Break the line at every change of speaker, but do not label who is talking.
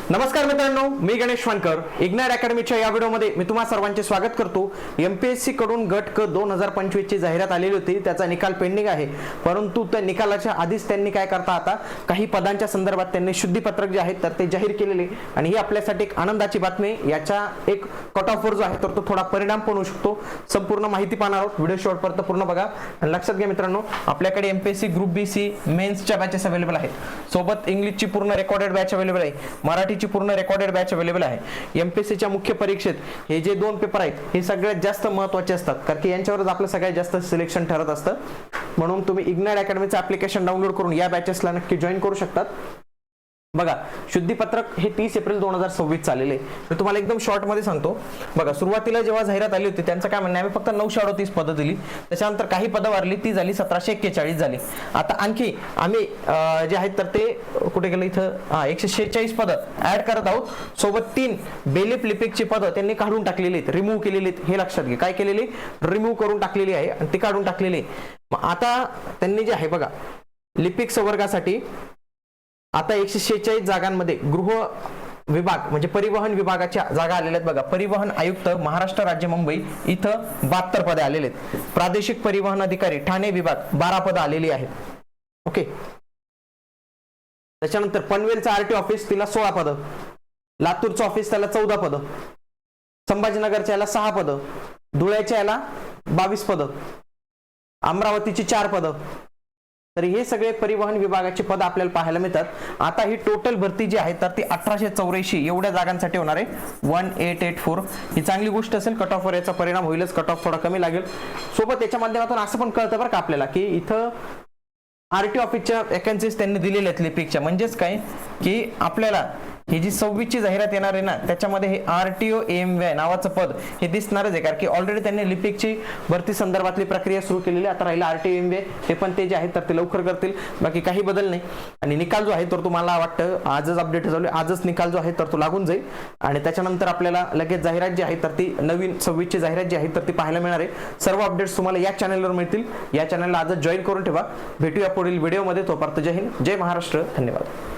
नमस्कार मित्रांनो, मी गणेश वानकर. इग्नाइट अकॅडमीच्या या व्हिडिओमध्ये मी तुम्हा सर्वांचे स्वागत करतो. एमपीएससी कडून गट क 2025 ची जाहिरात आलेली होती. त्याचा निकाल पेंडिंग आहे, परंतु त्या निकालाच्या आधीच त्यांनी काय करता आता काही पदांच्या संदर्भात त्यांनी शुद्धीपत्रक जे आहेत तर ते जाहीर केलेले आणि ही आपल्यासाठी एक आनंदाची बातमी. याचा एक कट ऑफ वर जो आहे तर तो थोडा परिणाम पण होऊ शकतो. संपूर्ण माहिती पाहणार आहोत. व्हिडिओ शेवटपर्यंत पूर्ण बघा आणि लक्षात घ्या मित्रांनो, आपल्याकडे एमपीएससी ग्रुप बी सी मेन्सच्या बॅचेस अवेलेबल आहेत. सोबत इंग्लिशची पूर्ण रेकॉर्डेड बॅच अवेलेबल आहे, मराठीची पूर्ण रेकॉर्डेड बॅच अवेलेबल आहे. एमपीएससीच्या मुख्य परीक्षेत हे जे दोन पेपर आहेत हे सगळ्यात जास्त महत्त्वाचे असतात, कारण की यांच्यावरच आपलं सगळ्यात जास्त सिलेक्शन ठरत असतं. म्हणून तुम्ही इग्नाइट अकॅडमीचं ऍप्लिकेशन डाउनलोड करून या बॅचेसला नक्की जॉईन करू शकतात. बघा, शुद्धीपत्रक हे 30 एप्रिल 2026 चाललेले. मी तुम्हाला एकदम शॉर्ट मध्ये सांगतो. बघा, सुरुवातीला जेव्हा जाहिरात आली होती त्यांचं काय म्हणणं आहे, आम्ही फक्त 938 पदं दिली, त्याच्यानंतर काही पदं वाढली, ती झाली 1741 झाली. आता आणखी आम्ही जे आहेत तर ते कुठे गेलं, इथं 146 पदं ऍड करत आहोत. सोबत 3 बेलिफ लिपिकची पदं त्यांनी काढून टाकलेली आहेत, रिमूव्ह केलेली आहेत. हे लक्षात घ्या, काय केलेली, रिमूव्ह करून टाकलेली आहे आणि ती काढून टाकलेली आहे. आता त्यांनी जे आहे बघा, लिपिक संवर्गासाठी आता 146 जागांमध्ये गृह विभाग म्हणजे परिवहन विभागाच्या जागा आलेल्या आहेत. बघा, परिवहन आयुक्त महाराष्ट्र राज्य मुंबई इथं 72 पदे आलेले आहेत. प्रादेशिक परिवहन अधिकारी ठाणे विभाग 12 पदं आलेली आहेत. ओके, त्याच्यानंतर पनवेलचं आरटी ऑफिस तिला 16 पदं, लातूरचं ऑफिस त्याला 14 पदं, संभाजीनगरच्या याला 6 पदं, धुळ्याच्या याला 22 पदं, अमरावतीची 4 पदं. तर हे सगळे परिवहन विभागाचे पद आपल्याला पाहायला मिळतात. आता ही टोटल भरती जी आहे तर ती 1884 एवढ्या जागांसाठी होणार आहे. 1884 ही चांगली गोष्ट असेल. कट ऑफवर याचा परिणाम होईलच, कट ऑफ थोडा कमी लागेल. सोबत याच्या माध्यमातून असं पण कळतं बरं का आपल्याला की इथं आरटी ऑफिसच्या वॅकन्सीज त्यांनी दिलेल्या आहेत लिपिकच्या. म्हणजेच काय की आपल्याला ही जी 26 ची जाहिरात येणार आहे ना, त्याच्यामध्ये हे आरटीओ एएमव्ही नावाचं पद हे दिसणारच आहे, कारण की ऑलरेडी त्यांनी लिपिकची भरती संदर्भातली प्रक्रिया सुरू केलेली आहे. आता राहिला आरटीओ एएमव्ही, हे पण ते जे आहे तर ते लवकर करतील. बाकी काही बदल नाही. आणि निकाल जो आहे तर तुम्हाला वाटतं आजच अपडेट झाले, आजच निकाल जो आहे तर तो लागून जाईल आणि त्याच्यानंतर आपल्याला लगेच जाहिरात जी आहे तर ती नवीन 26 ची जाहिरात जी आहे तर ती पाहायला मिळणार आहे. सर्व अपडेट्स तुम्हाला या चॅनलवर मिळतील. या चॅनलला आजच जॉईन करून ठेवा. भेटूया पुढील व्हिडिओमध्ये. तोपर्यंत जय हिंद, जय महाराष्ट्र, धन्यवाद.